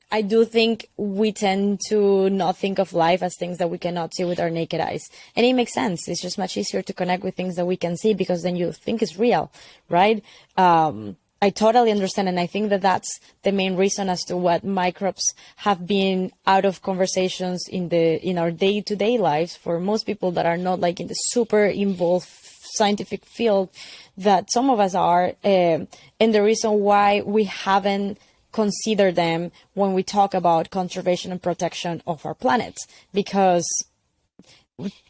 I do think we tend to not think of life as things that we cannot see with our naked eyes. And it makes sense. It's just much easier to connect with things that we can see because then you think it's real, right? I totally understand. And I think that that's the main reason as to what microbes have been out of conversations in our day-to-day lives for most people that are not like in the super involved scientific field that some of us are. And the reason why we haven't consider them when we talk about conservation and protection of our planet, because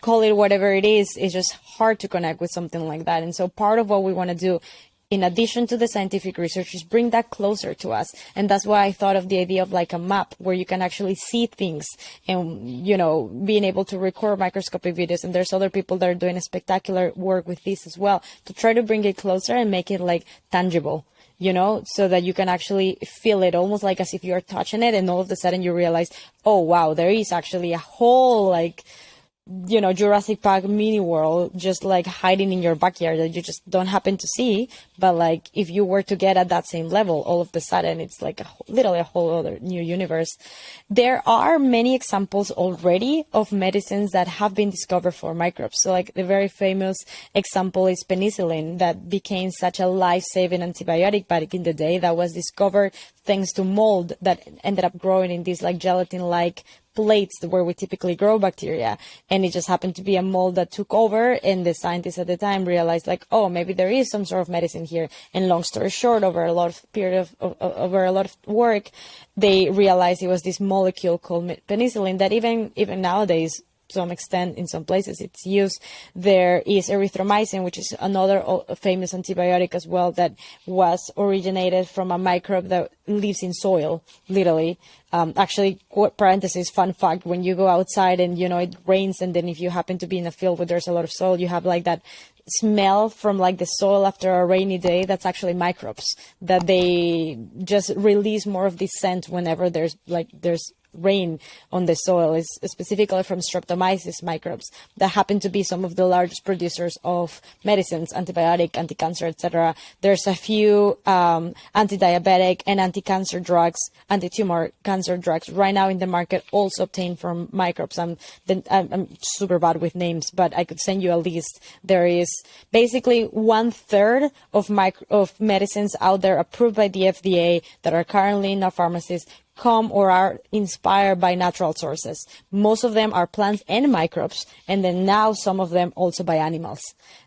call it whatever it is, it's just hard to connect with something like that. And so part of what we want to do, in addition to the scientific research, is bring that closer to us. And that's why I thought of the idea of like a map where you can actually see things and, being able to record microscopic videos. And there's other people that are doing a spectacular work with this as well, to try to bring it closer and make it like tangible, so that you can actually feel it almost like as if you're touching it, and all of a sudden you realize, oh, wow, there is actually a whole Jurassic Park mini world just like hiding in your backyard that you just don't happen to see. But like if you were to get at that same level, all of a sudden it's like literally a whole other new universe. There are many examples already of medicines that have been discovered for microbes. So like the very famous example is penicillin, that became such a life-saving antibiotic back in the day, that was discovered thanks to mold that ended up growing in these like gelatin-like plates where we typically grow bacteria. And it just happened to be a mold that took over, and the scientists at the time realized like, oh, maybe there is some sort of medicine here. And long story short, over a lot of work, they realized it was this molecule called penicillin that even nowadays, to some extent, in some places it's used. There is erythromycin, which is another famous antibiotic as well, that was originated from a microbe that lives in soil, literally. Actually, parenthesis, fun fact, when you go outside and, it rains, and then if you happen to be in a field where there's a lot of soil, you have like that smell from like the soil after a rainy day. That's actually microbes, that they just release more of this scent whenever there's rain on the soil. Is specifically from Streptomyces microbes that happen to be some of the largest producers of medicines, antibiotic, anti-cancer, etc. There's a few anti-diabetic and anti-cancer drugs, anti-tumor cancer drugs right now in the market, also obtained from microbes. I'm super bad with names, but I could send you a list. There is basically 1/3 of medicines out there approved by the FDA that are currently in our pharmacies come or are inspired by natural sources. Most of them are plants and microbes, and then now some of them also by animals.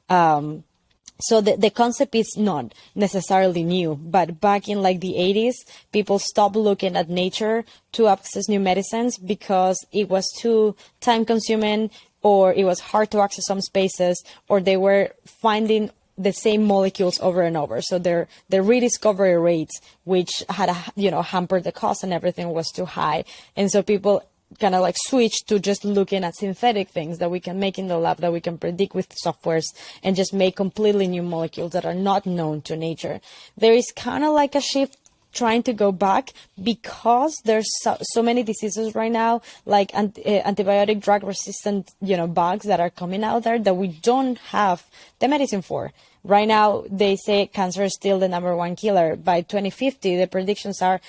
So the concept is not necessarily new, but back in like the 80s, people stopped looking at nature to access new medicines because it was too time consuming, or it was hard to access some spaces, or they were finding the same molecules over and over. So their rediscovery rates, which had hampered the cost and everything, was too high. And so people kind of like switched to just looking at synthetic things that we can make in the lab, that we can predict with softwares, and just make completely new molecules that are not known to nature. There is kind of like a shift trying to go back, because there's so many diseases right now, like antibiotic drug resistant, bugs that are coming out there that we don't have the medicine for. Right now, they say cancer is still the number one killer. By 2050, the predictions are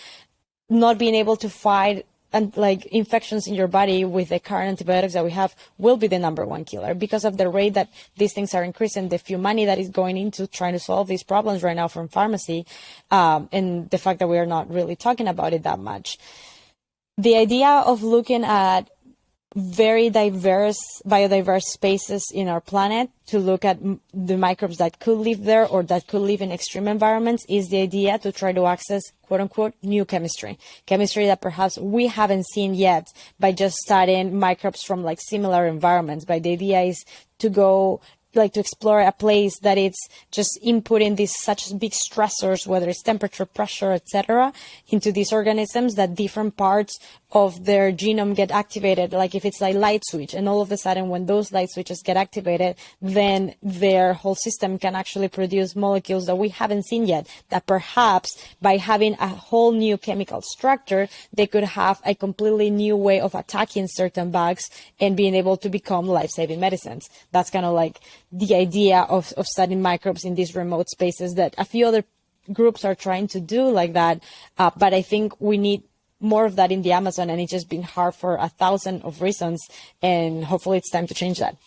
not being able to fight and like infections in your body with the current antibiotics that we have will be the number one killer, because of the rate that these things are increasing, the few money that is going into trying to solve these problems right now from pharmacy, and the fact that we are not really talking about it that much. The idea of looking at very biodiverse spaces in our planet to look at the microbes that could live there or that could live in extreme environments is the idea to try to access, quote unquote, new chemistry that perhaps we haven't seen yet by just studying microbes from like similar environments. But the idea is to go to explore a place that it's just inputting these such big stressors, whether it's temperature, pressure, etc., into these organisms, that different parts of their genome get activated, like if it's like light switch, and all of a sudden when those light switches get activated, then their whole system can actually produce molecules that we haven't seen yet, that perhaps by having a whole new chemical structure, they could have a completely new way of attacking certain bugs and being able to become life-saving medicines. That's kind of like the idea of studying microbes in these remote spaces that a few other groups are trying to do like that. But I think we need more of that in the Amazon, and it's just been hard for 1,000 of reasons. And hopefully it's time to change that.